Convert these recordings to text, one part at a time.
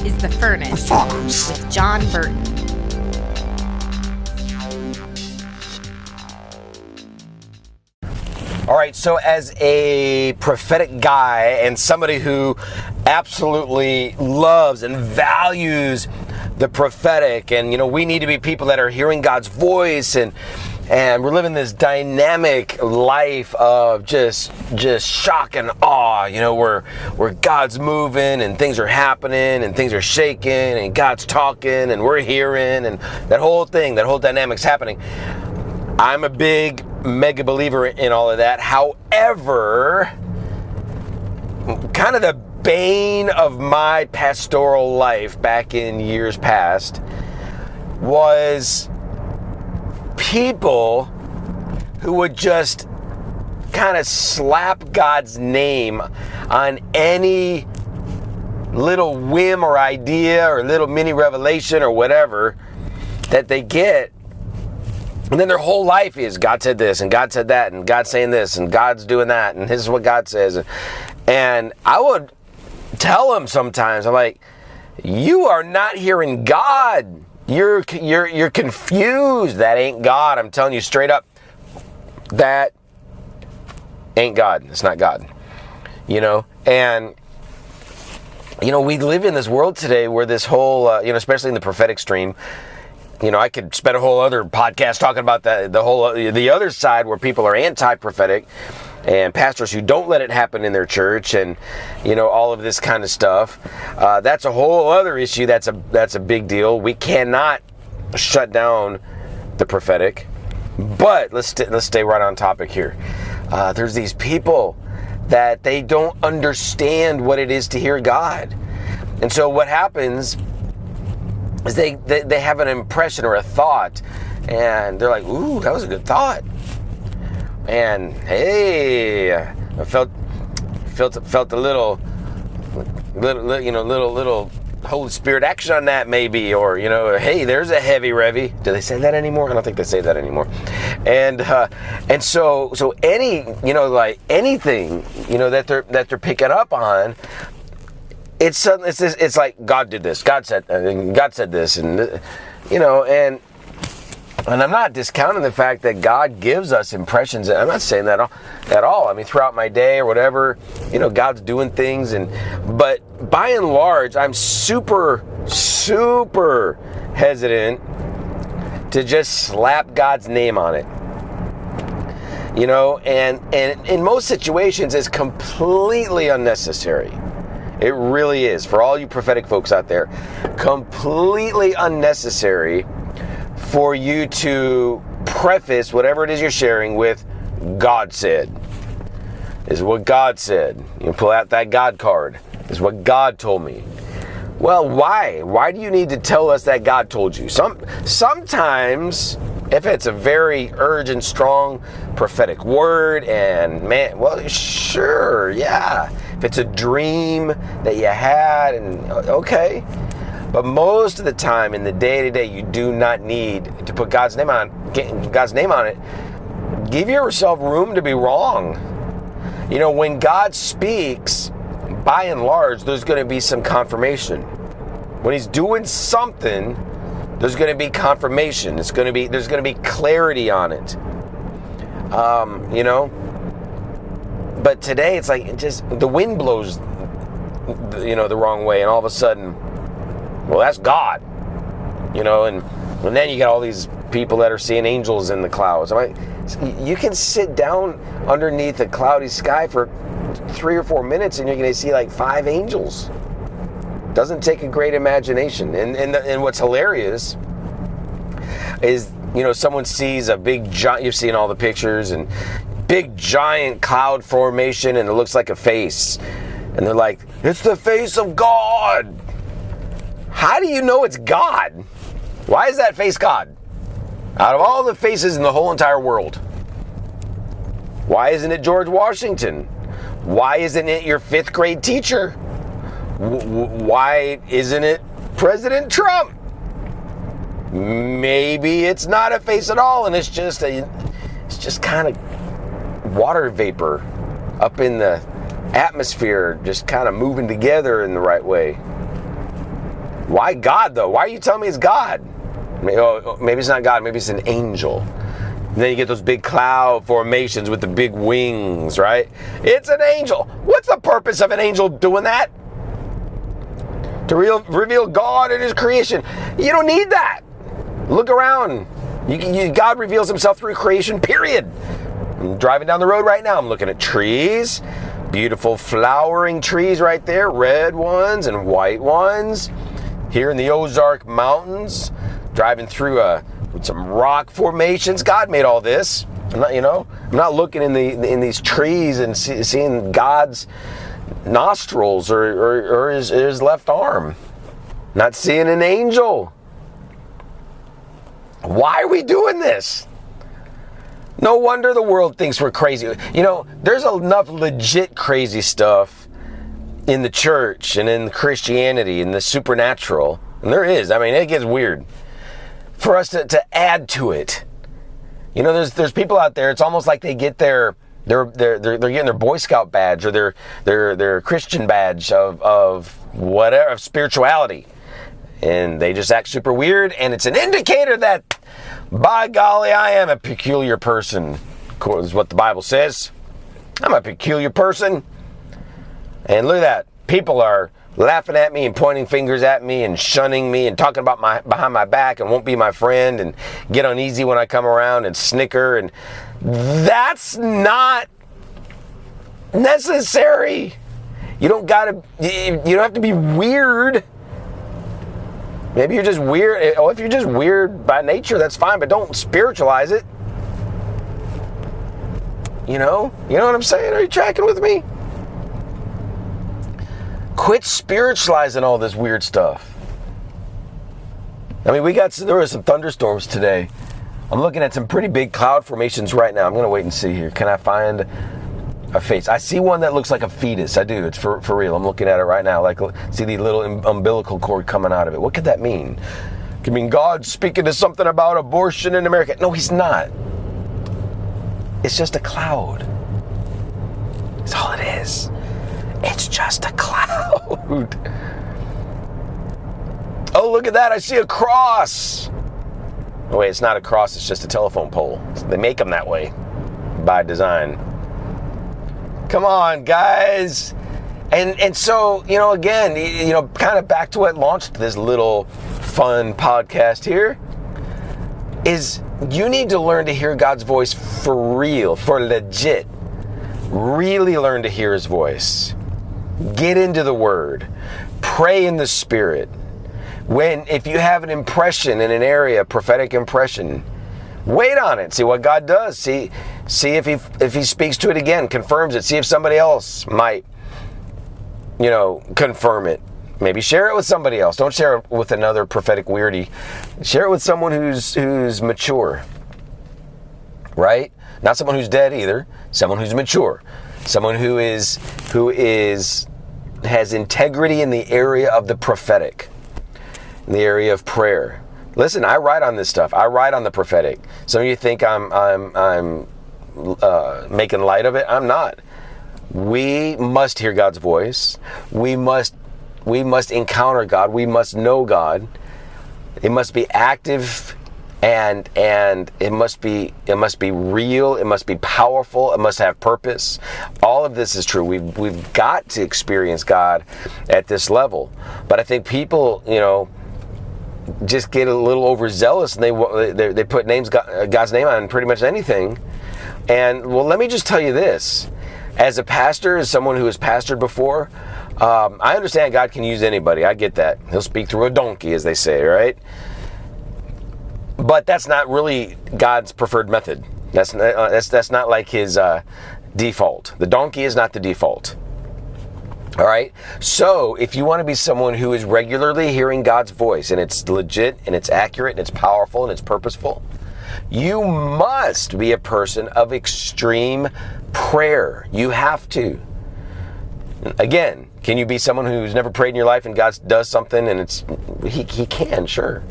is The Furnace with John Burton. All right, so as a prophetic guy and somebody who absolutely loves and values the prophetic, and we need to be people that are hearing God's voice, and we're living this dynamic life of just shock and awe, where God's moving and things are happening and things are shaking and God's talking and we're hearing, and that whole dynamic's happening. I'm a big mega believer in all of that. However, kind of the bane of my pastoral life back in years past was people who would just kind of slap God's name on any little whim or idea or little mini revelation or whatever that they get. And then their whole life is God said this and God said that and God's saying this and God's doing that and this is what God says. And I would tell them sometimes, I'm like, you are not hearing God. You're confused. That ain't God. I'm telling you straight up, that ain't God. It's not God. And we live in this world today where this whole, especially in the prophetic stream, I could spend a whole other podcast talking about the other side where people are anti-prophetic and pastors who don't let it happen in their church, and all of this kind of stuff. That's a whole other issue. That's a big deal. We cannot shut down the prophetic, but let's stay right on topic here. There's these people that they don't understand what it is to hear God, and so what happens is they have an impression or a thought, and they're like, ooh, that was a good thought. And hey, I felt a little Holy Spirit action on that maybe, or hey, there's a heavy revy. Do they say that anymore? I don't think they say that anymore. And so any like anything that they're picking up on. It's like God did this. God said this, and and I'm not discounting the fact that God gives us impressions. I'm not saying that at all. I mean, throughout my day or whatever, God's doing things, but by and large, I'm super hesitant to just slap God's name on it. And in most situations, it's completely unnecessary. It really is. For all you prophetic folks out there, completely unnecessary for you to preface whatever it is you're sharing with God said. This is what God said. You pull out that God card. This is what God told me. Well, why? Why do you need to tell us that God told you? Sometimes, if it's a very urgent, strong prophetic word, and well, sure, yeah. If it's a dream that you had, and okay. But most of the time in the day-to-day, you do not need to put God's name on it. Give yourself room to be wrong. When God speaks, by and large, there's going to be some confirmation. When He's doing something, there's going to be confirmation. There's going to be clarity on it. But today it's like the wind blows, the wrong way, and all of a sudden, well, that's God, and then you got all these people that are seeing angels in the clouds. I'm like, you can sit down underneath a cloudy sky for 3 or 4 minutes, and you're going to see like 5 angels. Doesn't take a great imagination. And what's hilarious is, someone sees a big giant, you've seen all the pictures, and big giant cloud formation, and it looks like a face. And they're like, it's the face of God. How do you know it's God? Why is that face God? Out of all the faces in the whole entire world. Why isn't it George Washington? Why isn't it your 5th grade teacher? Why isn't it President Trump? Maybe it's not a face at all, and it's just kind of water vapor up in the atmosphere, just kind of moving together in the right way. Why God, though? Why are you telling me it's God? Maybe it's not God. Maybe it's an angel. And then you get those big cloud formations with the big wings, right? It's an angel. What's the purpose of an angel doing that? To reveal God and His creation. You don't need that. Look around. God reveals Himself through creation, period. I'm driving down the road right now. I'm looking at trees. Beautiful flowering trees right there. Red ones and white ones. Here in the Ozark Mountains. Driving through with some rock formations. God made all this. I'm not looking in these trees and seeing God's nostrils or his left arm. Not seeing an angel. Why are we doing this? No wonder the world thinks we're crazy. There's enough legit crazy stuff in the church and in Christianity and the supernatural. And there is. It gets weird. For us to add to it. There's people out there, it's almost like they get they're getting their Boy Scout badge or their Christian badge of whatever, of spirituality. And they just act super weird, and it's an indicator that, by golly, I am a peculiar person, is what the Bible says. I'm a peculiar person. And look at that. People are laughing at me and pointing fingers at me and shunning me and talking about behind my back and won't be my friend and get uneasy when I come around and snicker. And that's not necessary. You don't have to be weird. Maybe you're just weird. If you're just weird by nature, that's fine, but don't spiritualize it. You know what I'm saying? Are you tracking with me? Quit spiritualizing all this weird stuff. There were some thunderstorms today. I'm looking at some pretty big cloud formations right now. I'm going to wait and see here. Can I find a face? I see one that looks like a fetus. I do. It's for real. I'm looking at it right now. See the little umbilical cord coming out of it. What could that mean? It could mean God speaking to something about abortion in America. No, He's not. It's just a cloud. That's all it is. It's just a cloud. Oh, look at that. I see a cross. Oh, wait, it's not a cross. It's just a telephone pole. They make them that way by design. Come on, guys. And so, again, kind of back to what launched this little fun podcast here is you need to learn to hear God's voice for real, for legit. Really learn to hear His voice. Get into the Word. Pray in the Spirit. If you have an impression in an area, prophetic impression, wait on it. See what God does. See if He speaks to it again, confirms it. See if somebody else might, confirm it. Maybe share it with somebody else. Don't share it with another prophetic weirdie. Share it with someone who's mature. Right? Not someone who's dead either. Someone who's mature. Someone who has integrity in the area of the prophetic, in the area of prayer. Listen, I write on this stuff. I write on the prophetic. Some of you think I'm making light of it. I'm not. We must hear God's voice. We must encounter God. We must know God. It must be active. And it must be real. It must be powerful. It must have purpose. All of this is true. We've got to experience God at this level. But I think people, just get a little overzealous and they put God's name on pretty much anything. And well, let me just tell you this: as a pastor, as someone who has pastored before, I understand God can use anybody. I get that. He'll speak through a donkey, as they say, right? But that's not really God's preferred method. That's not like His default. The donkey is not the default. All right? So if you want to be someone who is regularly hearing God's voice, and it's legit, and it's accurate, and it's powerful, and it's purposeful, you must be a person of extreme prayer. You have to. Again, can you be someone who's never prayed in your life and God does something and He can, sure.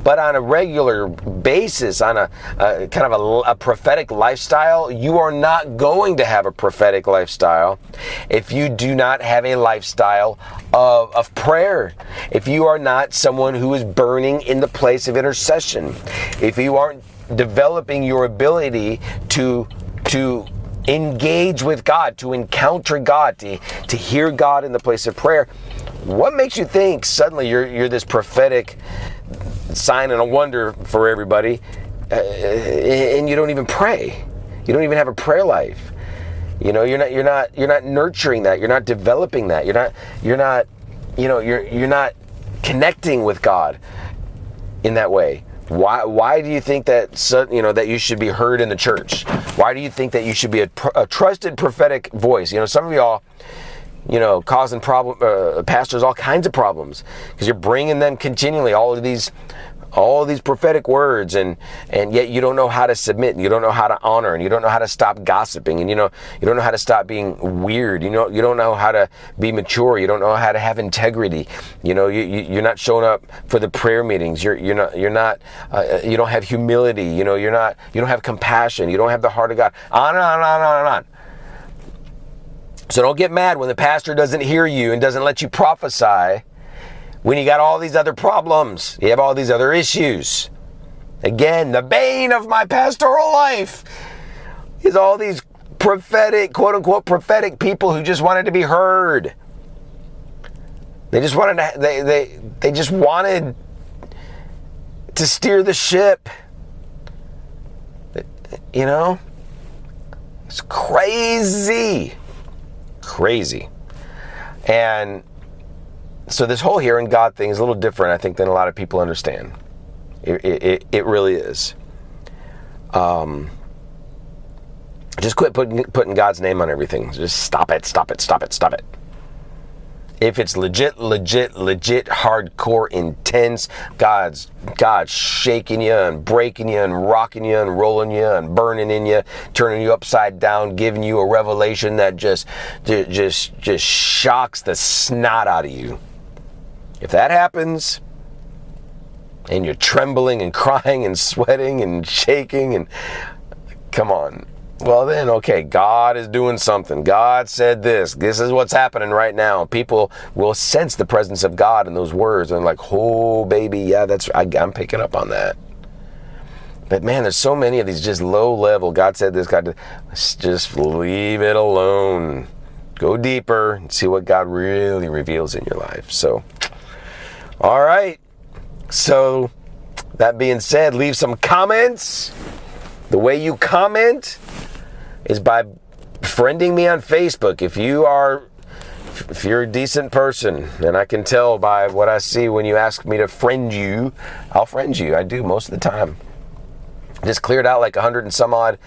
But on a regular basis, on a kind of a prophetic lifestyle, you are not going to have a prophetic lifestyle if you do not have a lifestyle of prayer. If you are not someone who is burning in the place of intercession. If you aren't developing your ability to engage with God, to encounter God, to hear God in the place of prayer, what makes you think suddenly you're this prophetic sign and a wonder for everybody, and you don't even pray? You don't even have a prayer life. You know, you're not nurturing that. You're not developing that. You're not connecting with God in that way. Why do you think that that you should be heard in the church? Why do you think that you should be a trusted prophetic voice? Some of y'all, causing pastors all kinds of problems because you're bringing them continually all of these prophetic words, and yet you don't know how to submit, and you don't know how to honor, and you don't know how to stop gossiping, and you don't know how to stop being weird. You don't know how to be mature. You don't know how to have integrity. You're not showing up for the prayer meetings. You don't have humility. You don't have compassion. You don't have the heart of God. On and on and on and on and on. So don't get mad when the pastor doesn't hear you and doesn't let you prophesy, when you got all these other problems, you have all these other issues. Again, the bane of my pastoral life is all these prophetic, quote unquote, prophetic people who just wanted to be heard. They just wanted to steer the ship. It's crazy. And so this whole hearing God thing is a little different, I think, than a lot of people understand. It really is. Just quit putting God's name on everything. Just stop it. If it's legit, hardcore, intense, God's shaking you and breaking you and rocking you and rolling you and burning in you, turning you upside down, giving you a revelation that just shocks the snot out of you. If that happens, and you're trembling and crying and sweating and shaking and come on, well then, okay, God is doing something. God said this. This is what's happening right now. People will sense the presence of God in those words and like, oh baby, yeah, I'm picking up on that. But man, there's so many of these just low level, God said this, God did, just leave it alone. Go deeper and see what God really reveals in your life. So, all right. So, that being said, leave some comments. The way you comment is by friending me on Facebook. If you're a decent person, and I can tell by what I see when you ask me to friend you, I'll friend you. I do most of the time. Just cleared out like 100 and some odd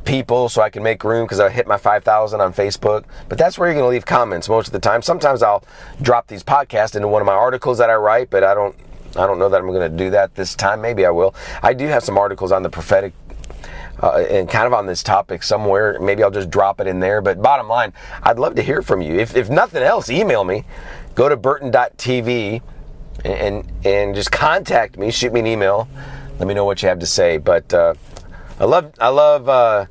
people so I can make room because I hit my 5,000 on Facebook. But that's where you're going to leave comments most of the time. Sometimes I'll drop these podcasts into one of my articles that I write, but I don't know that I'm going to do that this time. Maybe I will. I do have some articles on the prophetic and kind of on this topic somewhere. Maybe I'll just drop it in there. But bottom line, I'd love to hear from you. If nothing else, email me. Go to burton.tv and just contact me. Shoot me an email. Let me know what you have to say. But I love the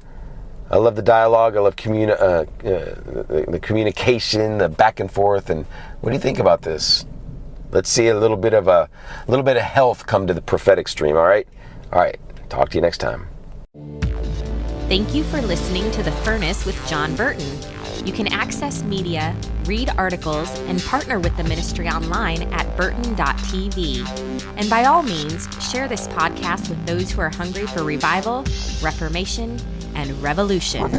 dialogue. I love the communication, the back and forth. And what do you think about this? Let's see a little bit of health come to the prophetic stream. All right. Talk to you next time. Thank you for listening to The Furnace with John Burton. You can access media, read articles, and partner with the ministry online at burton.tv. And by all means, share this podcast with those who are hungry for revival, reformation, and revolution.